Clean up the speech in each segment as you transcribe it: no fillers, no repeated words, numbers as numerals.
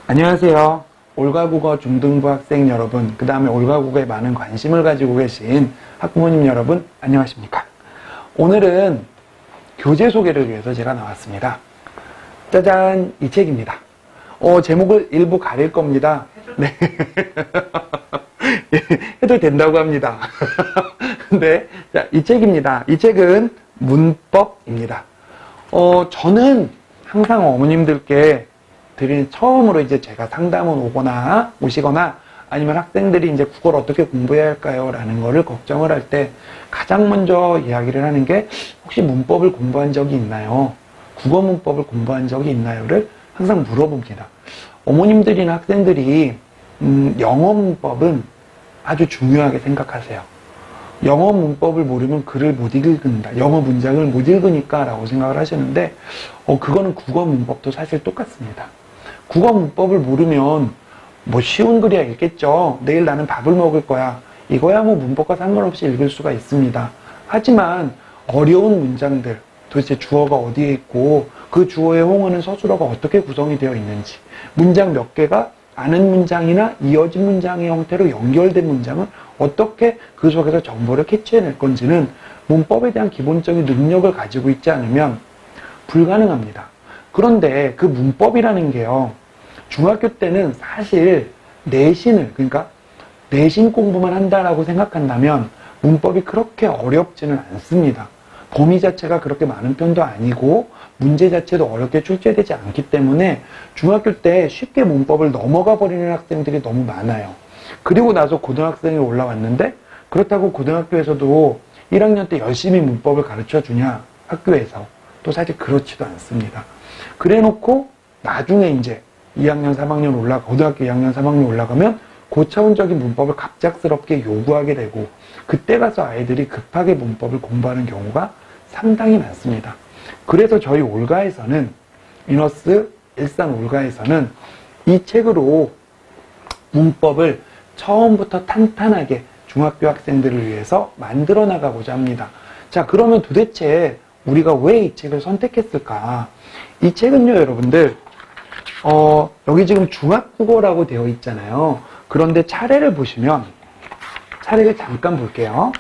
안녕하세요. 올가국어 중등부 학생 여러분, 그 다음에 올가국어에 많은 관심을 가지고 계신 학부모님 여러분, 안녕하십니까? 오늘은 교재 소개를 위해서 제가 나왔습니다. 짜잔, 이 책입니다. 제목을 일부 가릴 겁니다. 네. 해도 된다고 합니다. 근데, 자, 이 책입니다. 이 책은 문법입니다. 저는 항상 어머님들께 처음으로 이제 제가 상담을 오시거나 아니면 학생들이 이제 국어를 어떻게 공부해야 할까요? 라는 거를 걱정을 할 때 가장 먼저 이야기를 하는 게 혹시 문법을 공부한 적이 있나요? 국어 문법을 공부한 적이 있나요?를 항상 물어봅니다. 어머님들이나 학생들이 영어 문법은 아주 중요하게 생각하세요. 영어 문법을 모르면 글을 못 읽는다. 영어 문장을 못 읽으니까 라고 생각을 하시는데 그거는 국어 문법도 사실 똑같습니다. 국어 문법을 모르면 뭐 쉬운 글이야 읽겠죠. 내일 나는 밥을 먹을 거야. 이거야 뭐 문법과 상관없이 읽을 수가 있습니다. 하지만 어려운 문장들, 도대체 주어가 어디에 있고 그 주어의 홍어는 서술어가 어떻게 구성이 되어 있는지, 문장 몇 개가 아는 문장이나 이어진 문장의 형태로 연결된 문장은 어떻게 그 속에서 정보를 캐치해낼 건지는 문법에 대한 기본적인 능력을 가지고 있지 않으면 불가능합니다. 그런데 그 문법이라는 게요, 중학교 때는 사실 그러니까 내신 공부만 한다라고 생각한다면 문법이 그렇게 어렵지는 않습니다. 범위 자체가 그렇게 많은 편도 아니고 문제 자체도 어렵게 출제되지 않기 때문에 중학교 때 쉽게 문법을 넘어가 버리는 학생들이 너무 많아요. 그리고 나서 고등학생이 올라왔는데 그렇다고 고등학교에서도 1학년 때 열심히 문법을 가르쳐 주냐? 학교에서. 또 사실 그렇지도 않습니다. 그래 놓고 나중에 이제 2학년, 3학년 고등학교 2학년, 3학년 올라가면 고차원적인 문법을 갑작스럽게 요구하게 되고 그때 가서 아이들이 급하게 문법을 공부하는 경우가 상당히 많습니다. 그래서 저희 올가에서는 이너스 일산 올가에서는 이 책으로 문법을 처음부터 탄탄하게 중학교 학생들을 위해서 만들어 나가고자 합니다. 자, 그러면 도대체 우리가 왜 이 책을 선택했을까? 이 책은요, 여러분들, 여기 지금 중학국어라고 되어 있잖아요. 그런데 차례를 잠깐 볼게요.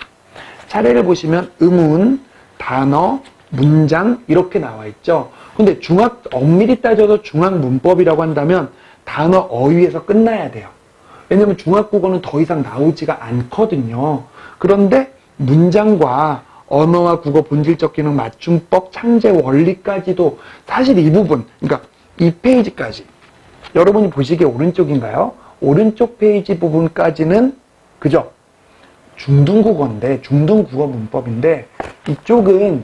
차례를 보시면 음운, 단어, 문장 이렇게 나와 있죠. 근데 엄밀히 따져서 중학문법이라고 한다면 단어 어휘에서 끝나야 돼요. 왜냐면 중학국어는 더 이상 나오지가 않거든요. 그런데 문장과 언어와 국어 본질적 기능, 맞춤법, 창제 원리까지도 사실 이 부분, 그러니까 이 페이지까지 여러분이 보시기에 오른쪽인가요? 오른쪽 페이지 부분까지는 그죠? 중등국어 문법인데 이쪽은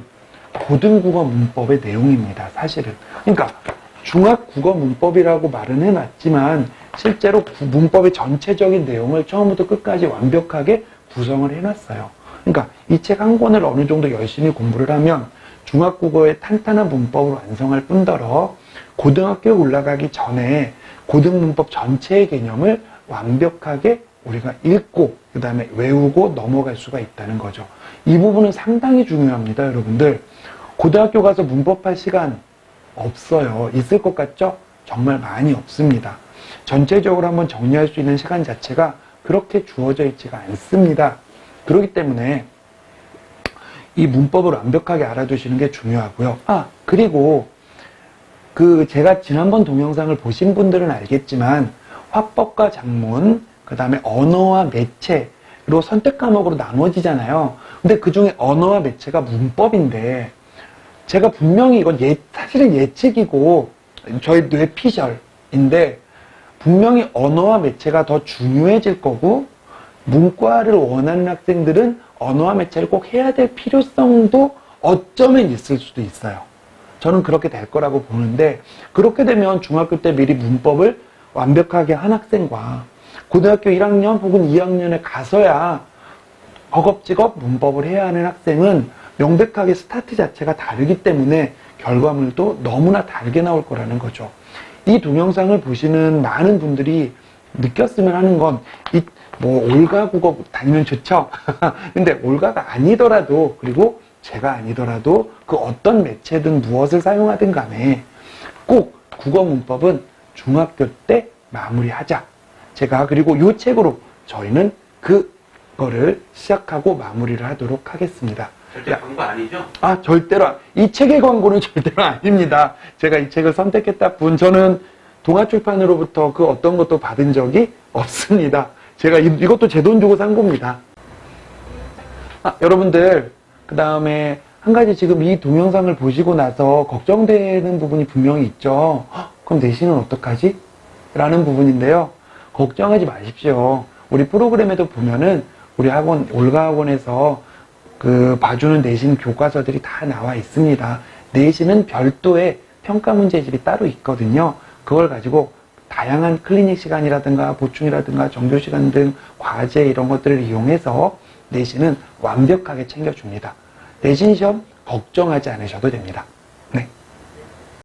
고등국어 문법의 내용입니다. 사실은. 그러니까 중학국어 문법이라고 말은 해놨지만 실제로 문법의 전체적인 내용을 처음부터 끝까지 완벽하게 구성을 해놨어요. 그러니까 이 책 한 권을 어느 정도 열심히 공부를 하면 중학국어의 탄탄한 문법을 완성할 뿐더러 고등학교에 올라가기 전에 고등문법 전체의 개념을 완벽하게 우리가 읽고 그 다음에 외우고 넘어갈 수가 있다는 거죠. 이 부분은 상당히 중요합니다, 여러분들. 고등학교 가서 문법할 시간 없어요. 있을 것 같죠? 정말 많이 없습니다. 전체적으로 한번 정리할 수 있는 시간 자체가 그렇게 주어져 있지가 않습니다. 그렇기 때문에 이 문법을 완벽하게 알아두시는 게 중요하고요. 그리고 제가 지난번 동영상을 보신 분들은 알겠지만 화법과 작문, 그 다음에 언어와 매체로 선택 과목으로 나눠지잖아요. 근데 그 중에 언어와 매체가 문법인데 제가 분명히 이건 사실은 예측이고 저희 뇌피셜인데 분명히 언어와 매체가 더 중요해질 거고 문과를 원하는 학생들은 언어와 매체를 꼭 해야 될 필요성도 어쩌면 있을 수도 있어요. 저는 그렇게 될 거라고 보는데 그렇게 되면 중학교 때 미리 문법을 완벽하게 한 학생과 고등학교 1학년 혹은 2학년에 가서야 허겁지겁 문법을 해야 하는 학생은 명백하게 스타트 자체가 다르기 때문에 결과물도 너무나 다르게 나올 거라는 거죠. 이 동영상을 보시는 많은 분들이 느꼈으면 하는 건 올가 국어 다니면 좋죠. 근데 올가가 아니더라도 그리고 제가 아니더라도 그 어떤 매체든 무엇을 사용하든 간에 꼭 국어 문법은 중학교 때 마무리하자. 제가 그리고 이 책으로 저희는 그거를 시작하고 마무리를 하도록 하겠습니다. 절대 광고 아니죠? 아, 절대로, 이 책의 광고는 절대로 아닙니다. 제가 이 책을 선택했다 뿐, 저는 동아출판으로부터 그 어떤 것도 받은 적이 없습니다. 제가 이것도 제 돈 주고 산 겁니다. 아, 여러분들, 그 다음에 한 가지 지금 이 동영상을 보시고 나서 걱정되는 부분이 분명히 있죠. 그럼 내신은 어떡하지? 라는 부분인데요. 걱정하지 마십시오. 우리 프로그램에도 보면은 우리 학원, 올가 학원에서 그 봐주는 내신 교과서들이 다 나와 있습니다. 내신은 별도의 평가 문제집이 따로 있거든요. 그걸 가지고 다양한 클리닉 시간이라든가 보충이라든가 정규 시간 등 과제 이런 것들을 이용해서 내신은 완벽하게 챙겨줍니다. 내신 시험 걱정하지 않으셔도 됩니다.